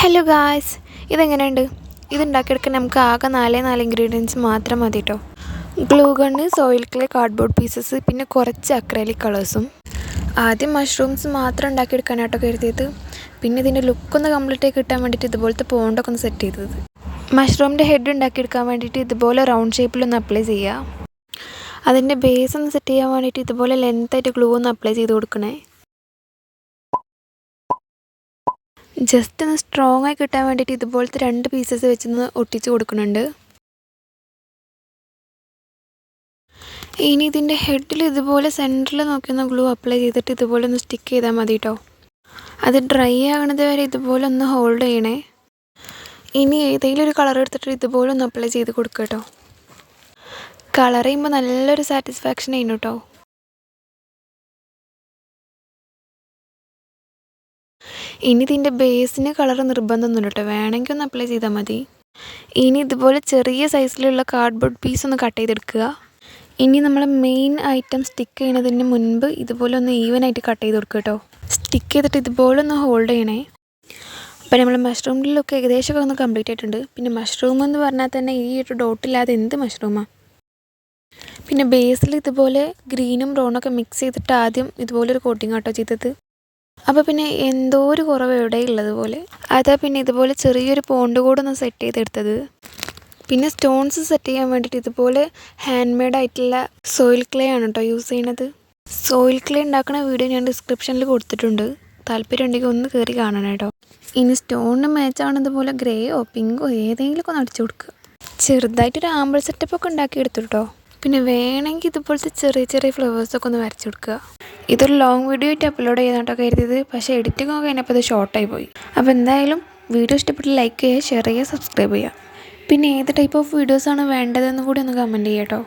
Hello guys, ഇതെങ്ങനെയുണ്ട്? ഇതുണ്ടാക്കിയെടുക്കാൻ നമുക്ക് ആകെ നാല് ഇൻഗ്രീഡിയൻസ് മാത്രം മതി കേട്ടോ. Glue gun, soil clay, cardboard pieces, പിന്നെ കുറച്ച് അക്രലിക് കളേഴ്സും. ആദ്യം മഷ്റൂംസ് മാത്രം ഉണ്ടാക്കിയെടുക്കാനായിട്ടോ കരുതിയത്. പിന്നെ ഇതിൻ്റെ ലുക്കൊന്ന് കംപ്ലീറ്റ് ആയി കിട്ടാൻ വേണ്ടിയിട്ട് ഇതുപോലത്തെ പോണ്ടൊക്കെ ഒന്ന് സെറ്റ് ചെയ്തത്. മഷ്റൂമിൻ്റെ ഹെഡ് ഉണ്ടാക്കിയെടുക്കാൻ വേണ്ടിയിട്ട് ഇതുപോലെ റൗണ്ട് ഷേപ്പിലൊന്ന് അപ്ലൈ ചെയ്യുക. അതിൻ്റെ ബേസ് ഒന്ന് സെറ്റ് ചെയ്യാൻ വേണ്ടിയിട്ട് ഇതുപോലെ ലെങ്ത്തായിട്ട് ഗ്ലൂ ഒന്ന് അപ്ലൈ ചെയ്ത് കൊടുക്കണേ. ജസ്റ്റ് ഒന്ന് സ്ട്രോങ് ആയി കിട്ടാൻ വേണ്ടിയിട്ട് ഇതുപോലത്തെ 2 പീസസ് വെച്ചൊന്ന് ഒട്ടിച്ച് കൊടുക്കുന്നുണ്ട്. ഇനി ഇതിൻ്റെ ഹെഡിൽ ഇതുപോലെ സെൻറ്ററിൽ നോക്കിയൊന്ന് ഗ്ലൂ അപ്ലൈ ചെയ്തിട്ട് ഇതുപോലെ ഒന്ന് സ്റ്റിക്ക് ചെയ്താൽ മതി കേട്ടോ. അത് ഡ്രൈ ആകണത് വരെ ഇതുപോലെ ഒന്ന് ഹോൾഡ് ചെയ്യണേ. ഇനി ഏതെങ്കിലും ഒരു കളർ എടുത്തിട്ട് ഇതുപോലെ ഒന്ന് അപ്ലൈ ചെയ്ത് കൊടുക്കുക കേട്ടോ. കളർ ചെയ്യുമ്പോൾ നല്ലൊരു സാറ്റിസ്ഫാക്ഷൻ ആയിരുന്നു കേട്ടോ. ഇനി ഇതിൻ്റെ ബേസിന് കളർ നിർബന്ധമൊന്നുമില്ല കേട്ടോ, വേണമെങ്കിൽ ഒന്ന് അപ്ലൈ ചെയ്താൽ മതി. ഇനി ഇതുപോലെ ചെറിയ സൈസിലുള്ള കാർഡ്ബോർഡ് പീസ് ഒന്ന് കട്ട് ചെയ്തെടുക്കുക. ഇനി നമ്മൾ മെയിൻ ഐറ്റം സ്റ്റിക്ക് ചെയ്യുന്നതിന് മുൻപ് ഇതുപോലെ ഒന്ന് ഈവനായിട്ട് കട്ട് ചെയ്ത് കൊടുക്കുക കേട്ടോ. സ്റ്റിക്ക് ചെയ്തിട്ട് ഇതുപോലെ ഒന്ന് ഹോൾഡ് ചെയ്യണേ. അപ്പോൾ നമ്മൾ മഷ്റൂമിൻ്റെ ലുക്ക് ഏകദേശമൊക്കെ ഒന്ന് കംപ്ലീറ്റ് ആയിട്ടുണ്ട്. പിന്നെ മഷ്റൂം എന്ന് പറഞ്ഞാൽ തന്നെ ഈ ഒരു ഡോട്ടില്ലാതെ എന്ത് മഷ്റൂമാണ്. പിന്നെ ബേസിൽ ഇതുപോലെ ഗ്രീനും ബ്രൗണൊക്കെ മിക്സ് ചെയ്തിട്ട് ആദ്യം ഇതുപോലൊരു കോട്ടിങ് ആട്ടോ ചെയ്തത്. അപ്പോൾ പിന്നെ എന്തോ ഒരു കുറവ് എവിടെ ഉള്ളതുപോലെ. അതാ പിന്നെ ഇതുപോലെ ചെറിയൊരു പോണ്ട് കൂടെ ഒന്ന് സെറ്റ് ചെയ്തെടുത്തത്. പിന്നെ സ്റ്റോൺസ് സെറ്റ് ചെയ്യാൻ വേണ്ടിയിട്ട് ഇതുപോലെ ഹാൻഡ് മെയ്ഡ് ആയിട്ടുള്ള സോയിൽ ക്ലേ ആണ് കേട്ടോ യൂസ് ചെയ്യണത്. സോയിൽ ക്ലേ ഉണ്ടാക്കുന്ന വീഡിയോ ഞാൻ ഡിസ്ക്രിപ്ഷനിൽ കൊടുത്തിട്ടുണ്ട്, താല്പര്യം ഉണ്ടെങ്കിൽ ഒന്ന് കയറി കാണണം കേട്ടോ. ഇനി സ്റ്റോണിന് മാച്ച് ആവുന്നതുപോലെ ഗ്രേയോ പിങ്കോ ഏതെങ്കിലുമൊക്കെ ഒന്ന് അടിച്ചു കൊടുക്കുക. ചെറുതായിട്ടൊരു ആമ്പിൾ സെറ്റപ്പൊക്കെ ഉണ്ടാക്കിയെടുത്തു കേട്ടോ. പിന്നെ വേണമെങ്കിൽ ഇതുപോലത്തെ ചെറിയ ചെറിയ ഫ്ലവേഴ്സൊക്കെ ഒന്ന് വരച്ചു കൊടുക്കുക. ഇതൊരു ലോങ് വീഡിയോ ആയിട്ട് അപ്ലോഡ് ചെയ്യാനായിട്ടോ കരുതിയത്, പക്ഷേ എഡിറ്റിംഗ് ഒക്കെ കഴിഞ്ഞപ്പോൾ അത് ഷോർട്ടായി പോയി. അപ്പോൾ എന്തായാലും വീഡിയോ ഇഷ്ടപ്പെട്ട് ലൈക്ക് ചെയ്യുക, ഷെയർ ചെയ്യുക, സബ്സ്ക്രൈബ് ചെയ്യുക. പിന്നെ ഏത് ടൈപ്പ് ഓഫ് വീഡിയോസാണ് വേണ്ടതെന്ന് കൂടി ഒന്ന് കമൻറ്റ് ചെയ്യാം കേട്ടോ.